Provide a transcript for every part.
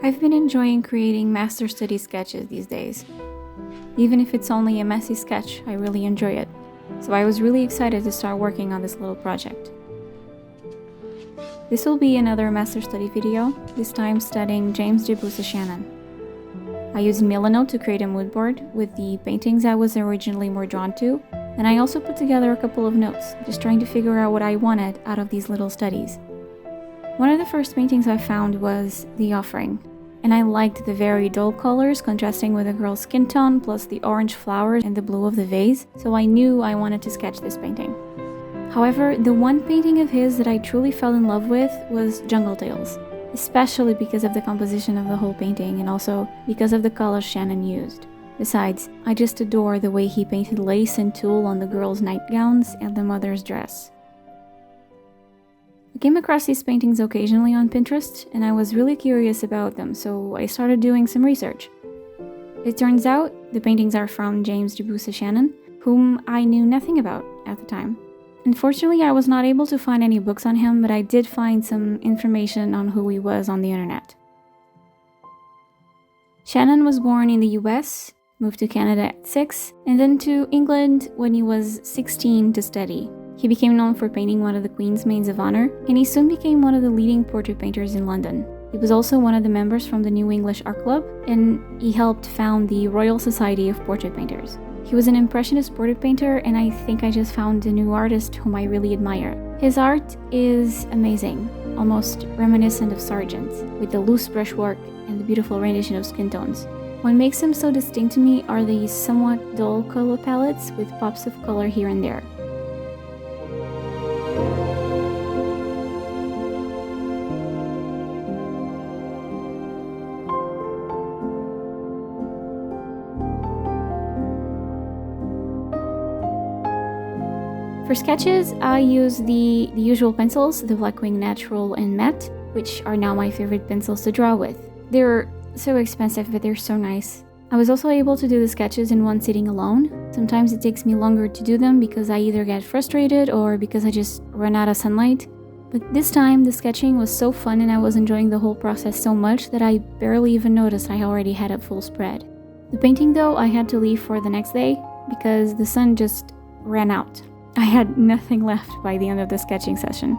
I've been enjoying creating master study sketches these days. Even if it's only a messy sketch, I really enjoy it. So I was really excited to start working on this little project. This will be another master study video, this time studying James Jebusa Shannon. I used Milano to create a mood board with the paintings I was originally more drawn to, and I also put together a couple of notes, just trying to figure out what I wanted out of these little studies. One of the first paintings I found was The Offering, and I liked the very dull colors contrasting with the girl's skin tone plus the orange flowers and the blue of the vase, so I knew I wanted to sketch this painting. However, the one painting of his that I truly fell in love with was Jungle Tales, especially because of the composition of the whole painting and also because of the colors Shannon used. Besides, I just adore the way he painted lace and tulle on the girls' nightgowns and the mother's dress. I came across these paintings occasionally on Pinterest, and I was really curious about them, so I started doing some research. It turns out the paintings are from James Jebusa Shannon, whom I knew nothing about at the time. Unfortunately, I was not able to find any books on him, but I did find some information on who he was on the internet. Shannon was born in the US, moved to Canada at 6, and then to England when he was 16 to study. He became known for painting one of the Queen's Maids of Honor, and he soon became one of the leading portrait painters in London. He was also one of the members from the New English Art Club, and he helped found the Royal Society of Portrait Painters. He was an impressionist portrait painter, and I think I just found a new artist whom I really admire. His art is amazing, almost reminiscent of Sargent's, with the loose brushwork and the beautiful rendition of skin tones. What makes him so distinct to me are the somewhat dull color palettes with pops of color here and there. For sketches, I use the usual pencils, the Blackwing Natural and Matte, which are now my favorite pencils to draw with. They're so expensive, but they're so nice. I was also able to do the sketches in one sitting alone. Sometimes it takes me longer to do them because I either get frustrated or because I just run out of sunlight. But this time, the sketching was so fun and I was enjoying the whole process so much that I barely even noticed I already had a full spread. The painting, though, I had to leave for the next day because the sun just ran out. I had nothing left by the end of the sketching session.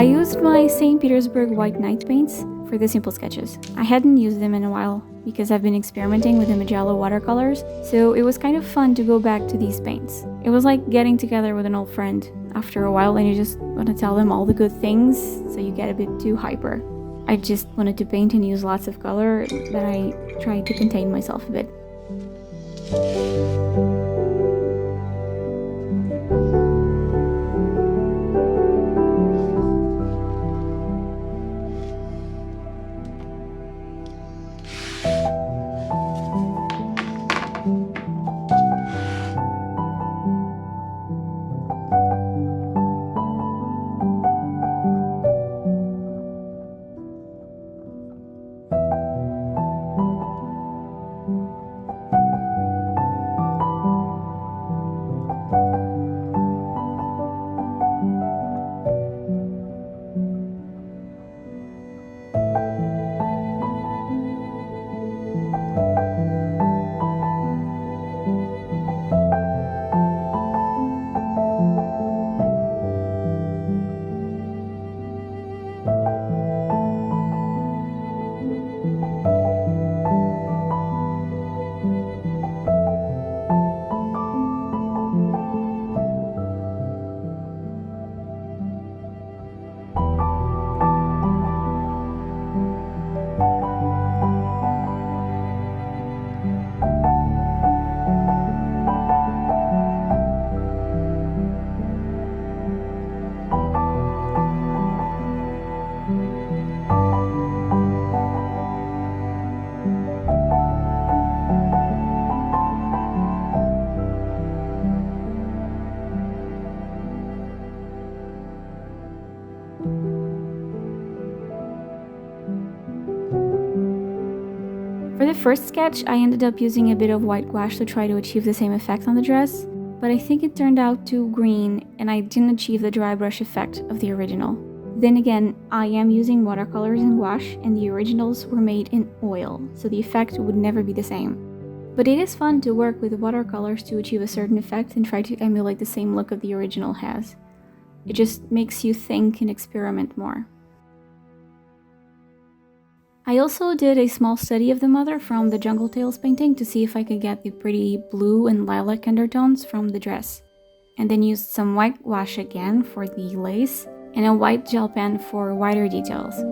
I used my St. Petersburg White Night paints for the simple sketches. I hadn't used them in a while because I've been experimenting with the Magello watercolors, so it was kind of fun to go back to these paints. It was like getting together with an old friend after a while and you just want to tell them all the good things, so you get a bit too hyper. I just wanted to paint and use lots of color, but I tried to contain myself a bit. For the first sketch, I ended up using a bit of white gouache to try to achieve the same effect on the dress, but I think it turned out too green and I didn't achieve the dry brush effect of the original. Then again, I am using watercolors and gouache and the originals were made in oil, so the effect would never be the same. But it is fun to work with watercolors to achieve a certain effect and try to emulate the same look of the original has. It just makes you think and experiment more. I also did a small study of the mother from the Jungle Tales painting to see if I could get the pretty blue and lilac undertones from the dress, and then used some white gouache again for the lace and a white gel pen for wider details.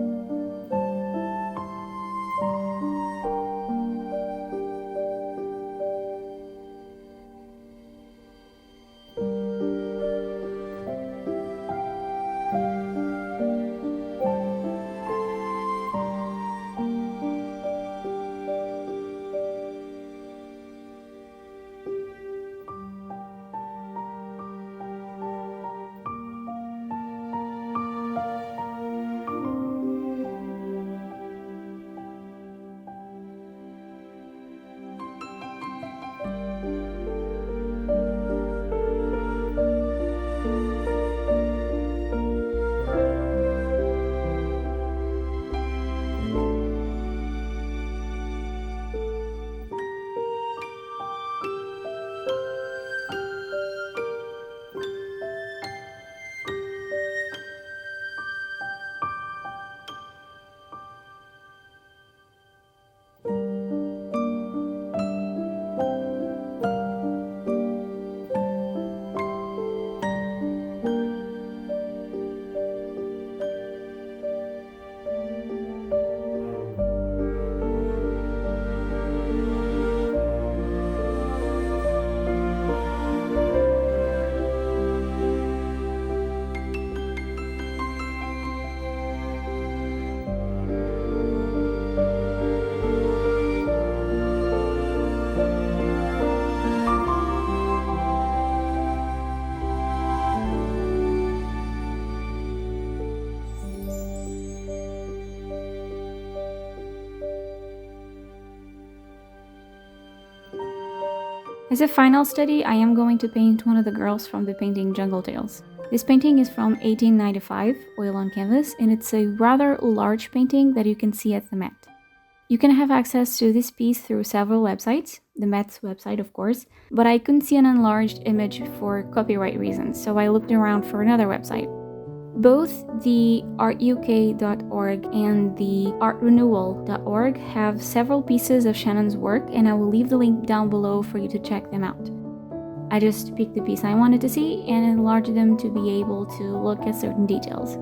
As a final study, I am going to paint one of the girls from the painting Jungle Tales. This painting is from 1895, oil on canvas, and it's a rather large painting that you can see at the Met. You can have access to this piece through several websites, the Met's website of course, but I couldn't see an enlarged image for copyright reasons, so I looked around for another website. Both the artuk.org and the artrenewal.org have several pieces of Shannon's work, and I will leave the link down below for you to check them out. I just picked the piece I wanted to see and enlarged them to be able to look at certain details.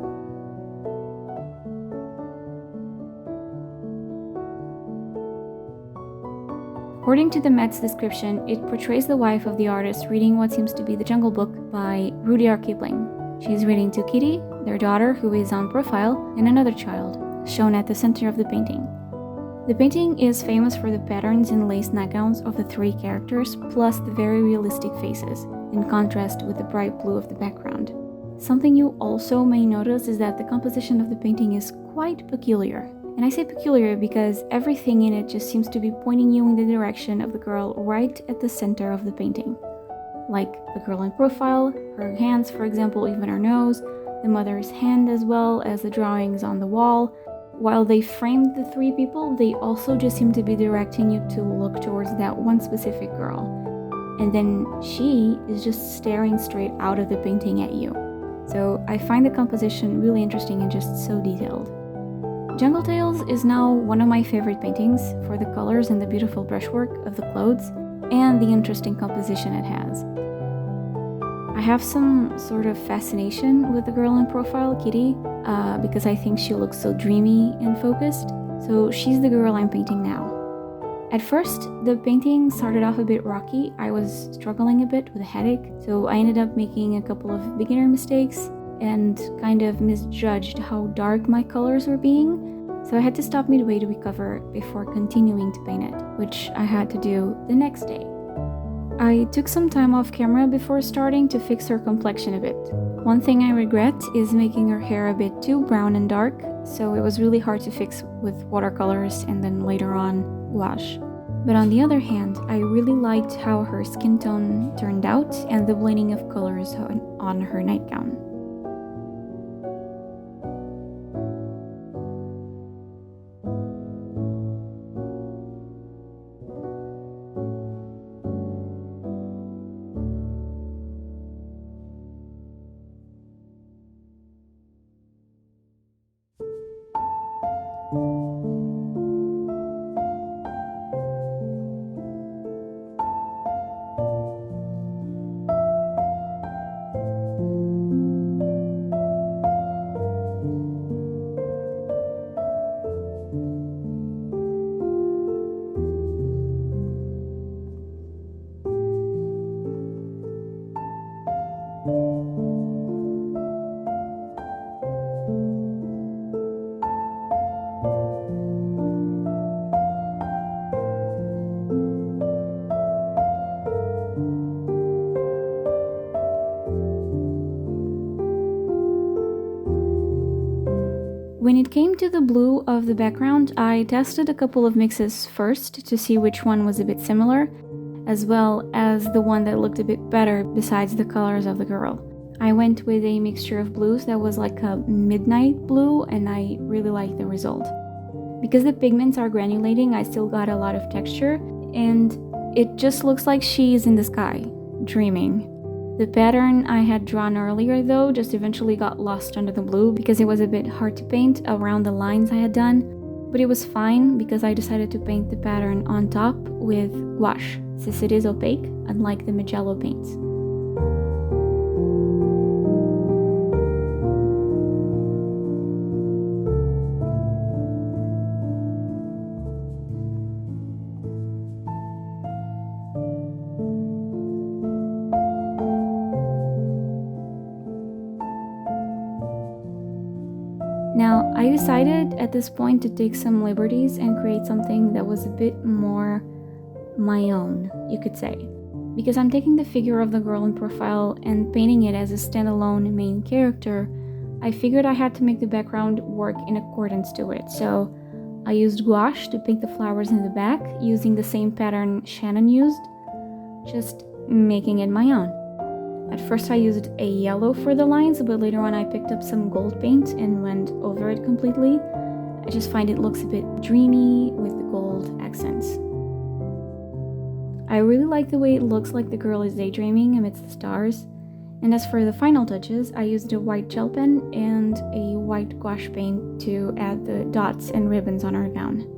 According to the Met's description, it portrays the wife of the artist reading what seems to be the Jungle Book by Rudyard Kipling. She's reading to Kitty, their daughter, who is on profile, and another child, shown at the center of the painting. The painting is famous for the patterns and lace nightgowns of the three characters, plus the very realistic faces, in contrast with the bright blue of the background. Something you also may notice is that the composition of the painting is quite peculiar. And I say peculiar because everything in it just seems to be pointing you in the direction of the girl right at the center of the painting. Like the girl in profile, her hands, for example, even her nose, the mother's hand, as well as the drawings on the wall. While they framed the three people, they also just seem to be directing you to look towards that one specific girl. And then she is just staring straight out of the painting at you. So I find the composition really interesting and just so detailed. Jungle Tales is now one of my favorite paintings for the colors and the beautiful brushwork of the clothes and the interesting composition it has. I have some sort of fascination with the girl in profile, Kitty, because I think she looks so dreamy and focused, so she's the girl I'm painting now. At first, the painting started off a bit rocky. I was struggling a bit with a headache, so I ended up making a couple of beginner mistakes and kind of misjudged how dark my colors were being, so I had to stop midway to recover before continuing to paint it, which I had to do the next day. I took some time off camera before starting to fix her complexion a bit. One thing I regret is making her hair a bit too brown and dark, so it was really hard to fix with watercolors and then later on gouache. But on the other hand, I really liked how her skin tone turned out and the blending of colors on her nightgown. When it came to the blue of the background, I tested a couple of mixes first to see which one was a bit similar, as well as the one that looked a bit better besides the colors of the girl. I went with a mixture of blues that was like a midnight blue, and I really liked the result. Because the pigments are granulating, I still got a lot of texture, and it just looks like she's in the sky, dreaming. The pattern I had drawn earlier though just eventually got lost under the blue because it was a bit hard to paint around the lines I had done, but it was fine because I decided to paint the pattern on top with gouache, since it is opaque, unlike the Magello paints. Now, I decided at this point to take some liberties and create something that was a bit more my own, you could say. Because I'm taking the figure of the girl in profile and painting it as a standalone main character, I figured I had to make the background work in accordance to it. So I used gouache to paint the flowers in the back, using the same pattern Shannon used, just making it my own. At first I used a yellow for the lines, but later on I picked up some gold paint and went over it completely. I just find it looks a bit dreamy with the gold accents. I really like the way it looks like the girl is daydreaming amidst the stars, And as for the final touches, I used a white gel pen and a white gouache paint to add the dots and ribbons on our gown.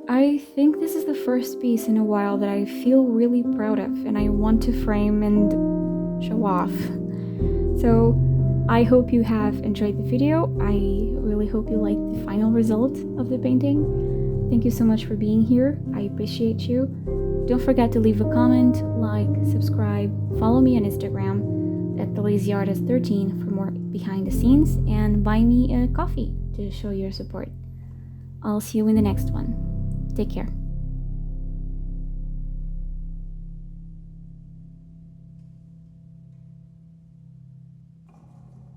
I think this is the first piece in a while that I feel really proud of and I want to frame and show off. So I hope you have enjoyed the video. I really hope you liked the final result of the painting. Thank you so much for being here. I appreciate you. Don't forget to leave a comment, like, subscribe, follow me on Instagram at thelazyartist13 for more behind the scenes, and buy me a coffee to show your support. I'll see you in the next one. Take care.